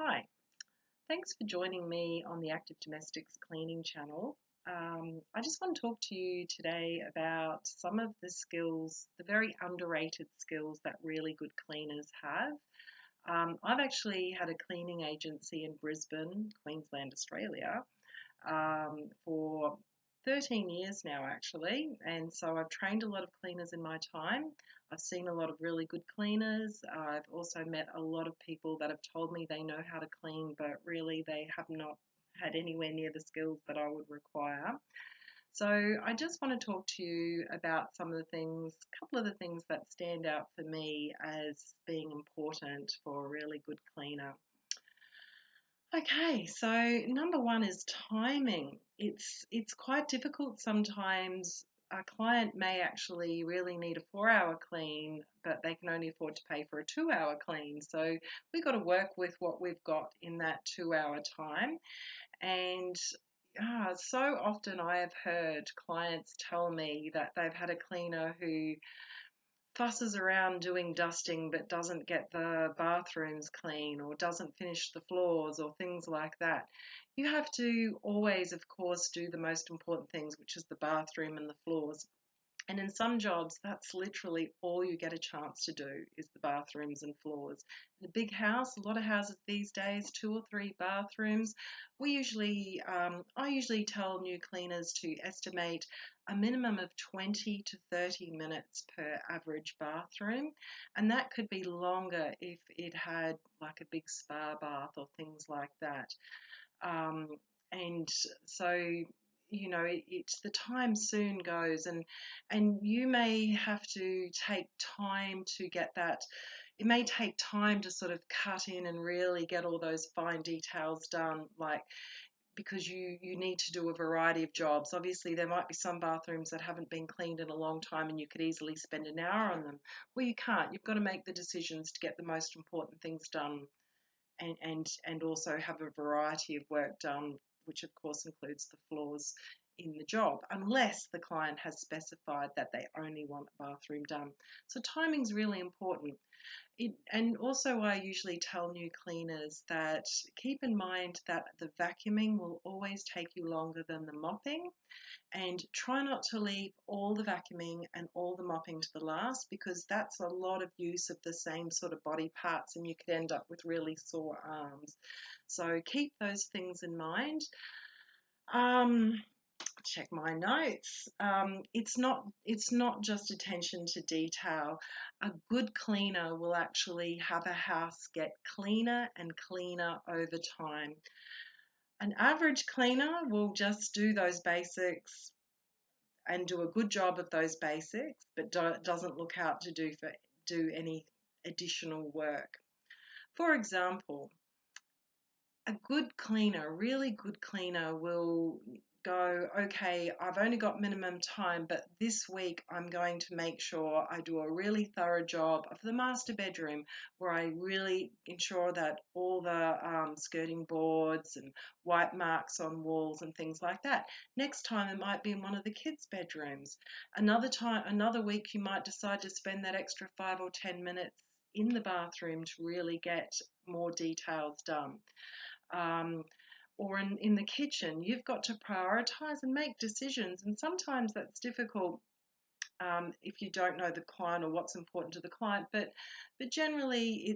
Hi, thanks for joining me on the Active Domestics Cleaning channel. I just want to talk to you today about some of the skills, the very underrated skills that really good cleaners have. I've actually had a cleaning agency in Brisbane, Queensland, Australia, for 13 years now, actually. And so I've trained a lot of cleaners in my time. I've seen a lot of really good cleaners. I've also met a lot of people that have told me they know how to clean, but really they have not had anywhere near the skills that I would require. So I just want to talk to you about some of the things, a couple of the things that stand out for me as being important for a really good cleaner. Okay, so number one is timing. It's quite difficult sometimes. A client may actually really need a 4 hour clean, but they can only afford to pay for a 2 hour clean. So we've got to work with what we've got in that 2 hour time. And so often I have heard clients tell me that they've had a cleaner who fusses around doing dusting but doesn't get the bathrooms clean or doesn't finish the floors or things like that. You have to always, of course, do the most important things, which is the bathroom and the floors. And in some jobs, that's literally all you get a chance to do is the bathrooms and floors. In a big house, a lot of houses these days, 2 or 3 bathrooms. I usually tell new cleaners to estimate a minimum of 20 to 30 minutes per average bathroom. And that could be longer if it had like a big spa bath or things like that. Um, and so it's the time soon goes, and you may have to take time to get that. It may take time to sort of cut in and really get all those fine details done, like because you need to do a variety of jobs. Obviously there might be some bathrooms that haven't been cleaned in a long time and you could easily spend an hour on them. Well, you can't. You've got to make the decisions to get the most important things done, and also have a variety of work done, which of course includes the floors in the job, unless the client has specified that they only want a bathroom done. So timing is really important. And also I usually tell new cleaners that keep in mind that the vacuuming will always take you longer than the mopping, and try not to leave all the vacuuming and all the mopping to the last, because that's a lot of use of the same sort of body parts and you could end up with really sore arms. So keep those things in mind. Um, Check my notes. It's not just attention to detail. A good cleaner will actually have a house get cleaner and cleaner over time. An average cleaner will just do those basics and do a good job of those basics, but doesn't look out to do any additional work. For example, a good cleaner, a really good cleaner will go, okay, I've only got minimum time, but this week I'm going to make sure I do a really thorough job of the master bedroom, where I really ensure that all the skirting boards and white marks on walls and things like that. Next time it might be in one of the kids' bedrooms. Another week you might decide to spend that extra 5 or 10 minutes in the bathroom to really get more details done. um, or in the kitchen, you've got to prioritize and make decisions. And sometimes that's difficult if you don't know the client or what's important to the client. But generally,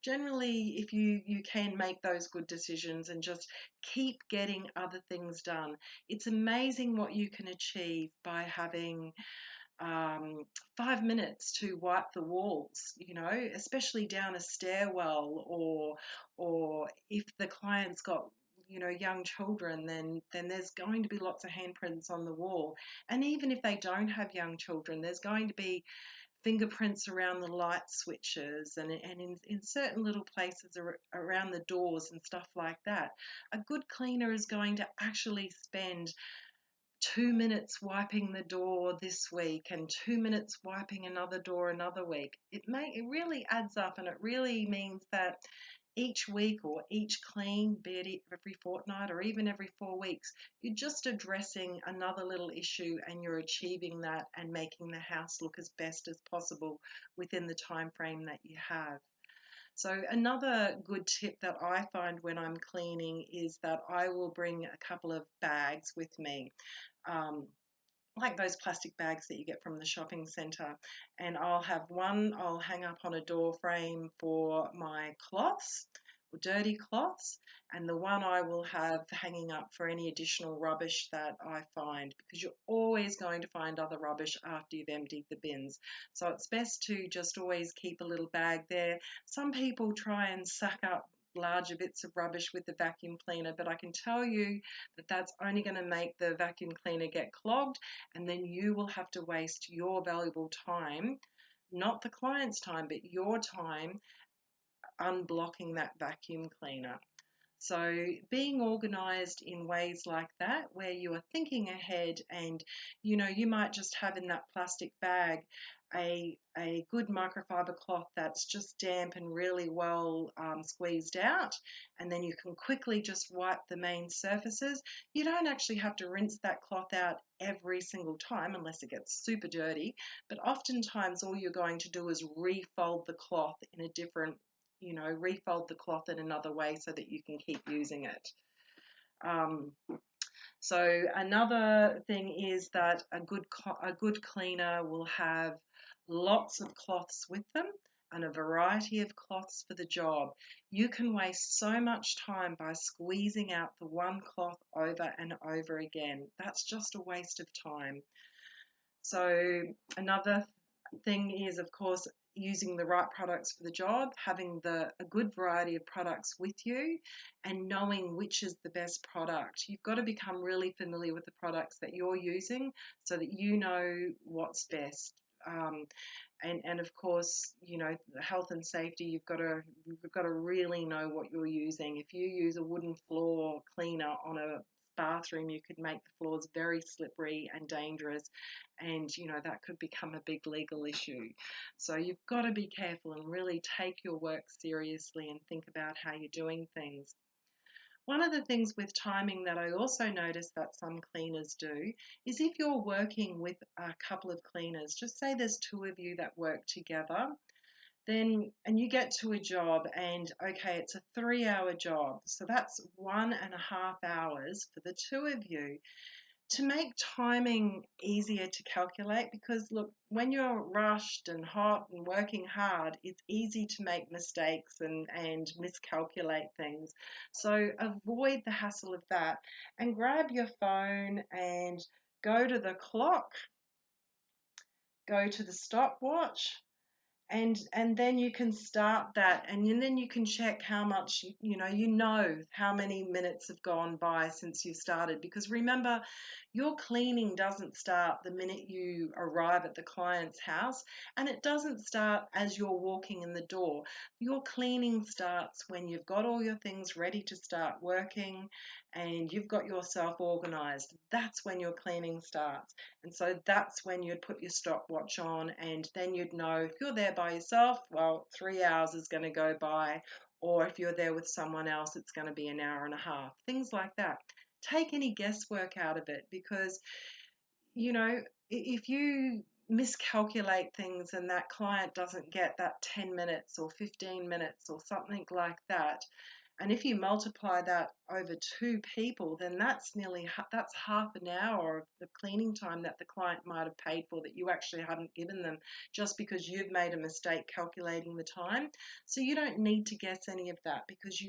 if you can make those good decisions and just keep getting other things done, it's amazing what you can achieve by having 5 minutes to wipe the walls, especially down a stairwell, or if the client's got young children, then there's going to be lots of handprints on the wall. And even if they don't have young children, there's going to be fingerprints around the light switches, and in certain little places around the doors and stuff like that. A good cleaner is going to actually spend 2 minutes wiping the door this week and 2 minutes wiping another door another week. It really adds up, and it really means that each week or each clean, be it every fortnight or even every 4 weeks, you're just addressing another little issue and you're achieving that and making the house look as best as possible within the time frame that you have. So another good tip that I find when I'm cleaning is that I will bring a couple of bags with me. Um, like those plastic bags that you get from the shopping centre. And I'll have one I'll hang up on a door frame for my cloths or dirty cloths, and the one I will have hanging up for any additional rubbish that I find, because you're always going to find other rubbish after you've emptied the bins. So it's best to just always keep a little bag there. Some people try and suck up larger bits of rubbish with the vacuum cleaner, but I can tell you that that's only going to make the vacuum cleaner get clogged, and then you will have to waste your valuable time, not the client's time, but your time unblocking that vacuum cleaner. So being organized in ways like that, where you are thinking ahead, and you might just have in that plastic bag a good microfiber cloth that's just damp and really well squeezed out, and then you can quickly just wipe the main surfaces. You don't actually have to rinse that cloth out every single time unless it gets super dirty, but oftentimes all you're going to do is refold the cloth in a different refold the cloth in another way so that you can keep using it. Um, so another thing is that a good cleaner will have lots of cloths with them and a variety of cloths for the job. You can waste so much time by squeezing out the one cloth over and over again. That's just a waste of time. So another thing is, of course, using the right products for the job, having a good variety of products with you, and knowing which is the best product. You've got to become really familiar with the products that you're using so that you know what's best. And of course, health and safety, you've got to really know what you're using. If you use a wooden floor cleaner on a bathroom, you could make the floors very slippery and dangerous, and that could become a big legal issue. So you've got to be careful and really take your work seriously and think about how you're doing things. One of the things with timing that I also notice that some cleaners do is, if you're working with a couple of cleaners, just say there's two of you that work together, then and you get to a job, and okay, it's a 3-hour job, so that's 1.5 hours for the two of you. To make timing easier to calculate, because look, when you're rushed and hot and working hard, it's easy to make mistakes and miscalculate things. So avoid the hassle of that, and grab your phone and go to the clock, go to the stopwatch, and then you can start that, and then you can check how much you know how many minutes have gone by since you started, because remember, your cleaning doesn't start the minute you arrive at the client's house, and it doesn't start as you're walking in the door. Your cleaning starts when you've got all your things ready to start working and you've got yourself organized. That's when your cleaning starts. And so that's when you'd put your stopwatch on, and then you'd know if you're there by yourself, well, 3 hours is going to go by, or if you're there with someone else, it's going to be an hour and a half, things like that. Take any guesswork out of it, because, if you miscalculate things and that client doesn't get that 10 minutes or 15 minutes or something like that, and if you multiply that over two people, then that's half an hour of the cleaning time that the client might have paid for that you actually haven't given them, just because you've made a mistake calculating the time. So you don't need to guess any of that, because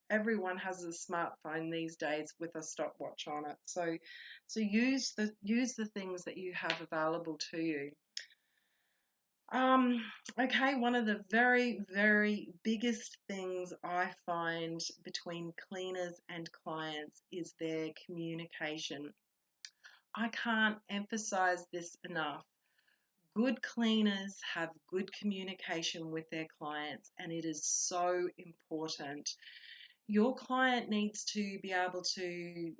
everyone has a smartphone these days with a stopwatch on it. So use the things that you have available to you. Um, okay, one of the very, very biggest things I find between cleaners and clients is their communication. I can't emphasize this enough. Good cleaners have good communication with their clients, and it is so important. Your client needs to be able to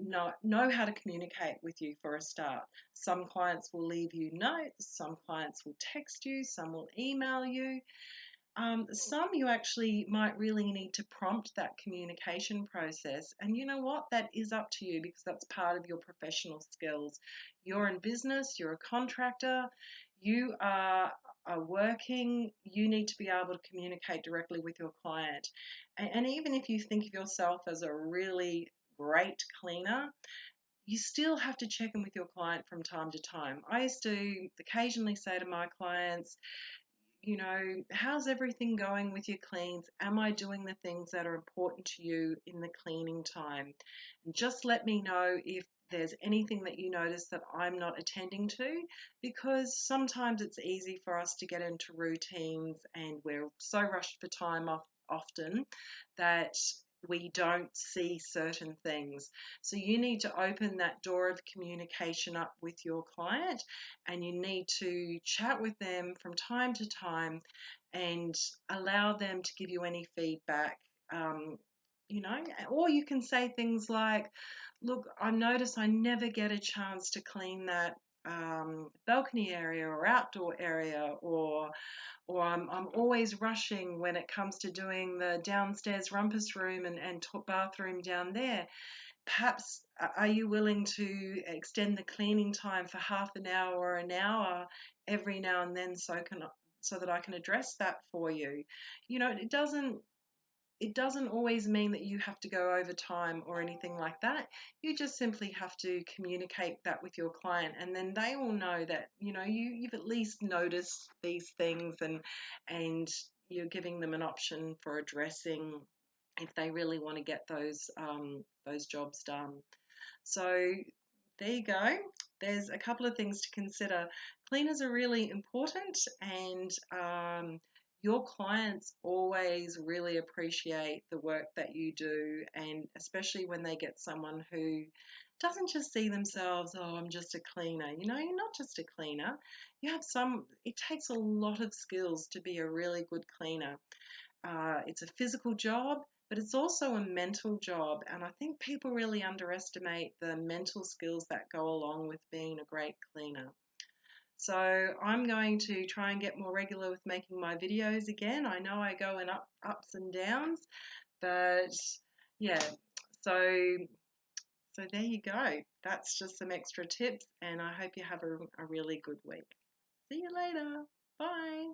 know how to communicate with you for a start. Some clients will leave you notes, some clients will text you, some will email you. Some you actually might really need to prompt that communication process. And you know what? That is up to you, because that's part of your professional skills. You're in business, you're a contractor, you are are working, you need to be able to communicate directly with your client. And even if you think of yourself as a really great cleaner, you still have to check in with your client from time to time. I used to occasionally say to my clients, how's everything going with your cleans? Am I doing the things that are important to you in the cleaning time? And just let me know if there's anything that you notice that I'm not attending to, because sometimes it's easy for us to get into routines and we're so rushed for time often that we don't see certain things. So you need to open that door of communication up with your client, and you need to chat with them from time to time and allow them to give you any feedback. Um, or you can say things like, look, I notice I never get a chance to clean that balcony area or outdoor area, or I'm always rushing when it comes to doing the downstairs rumpus room and bathroom down there. Perhaps are you willing to extend the cleaning time for half an hour or an hour every now and then, so that I can address that for you? It doesn't always mean that you have to go over time or anything like that. You just simply have to communicate that with your client, and then they will know that you've at least noticed these things, and you're giving them an option for addressing if they really want to get those jobs done. So there you go. There's a couple of things to consider. Cleaners are really important, and your clients always really appreciate the work that you do, and especially when they get someone who doesn't just see themselves, oh, I'm just a cleaner. You're not just a cleaner. It takes a lot of skills to be a really good cleaner. It's a physical job, but it's also a mental job. And I think people really underestimate the mental skills that go along with being a great cleaner. So I'm going to try and get more regular with making my videos again. I know I go in ups and downs, but yeah. So so there you go. That's just some extra tips, and I hope you have a really good week. See you later. Bye.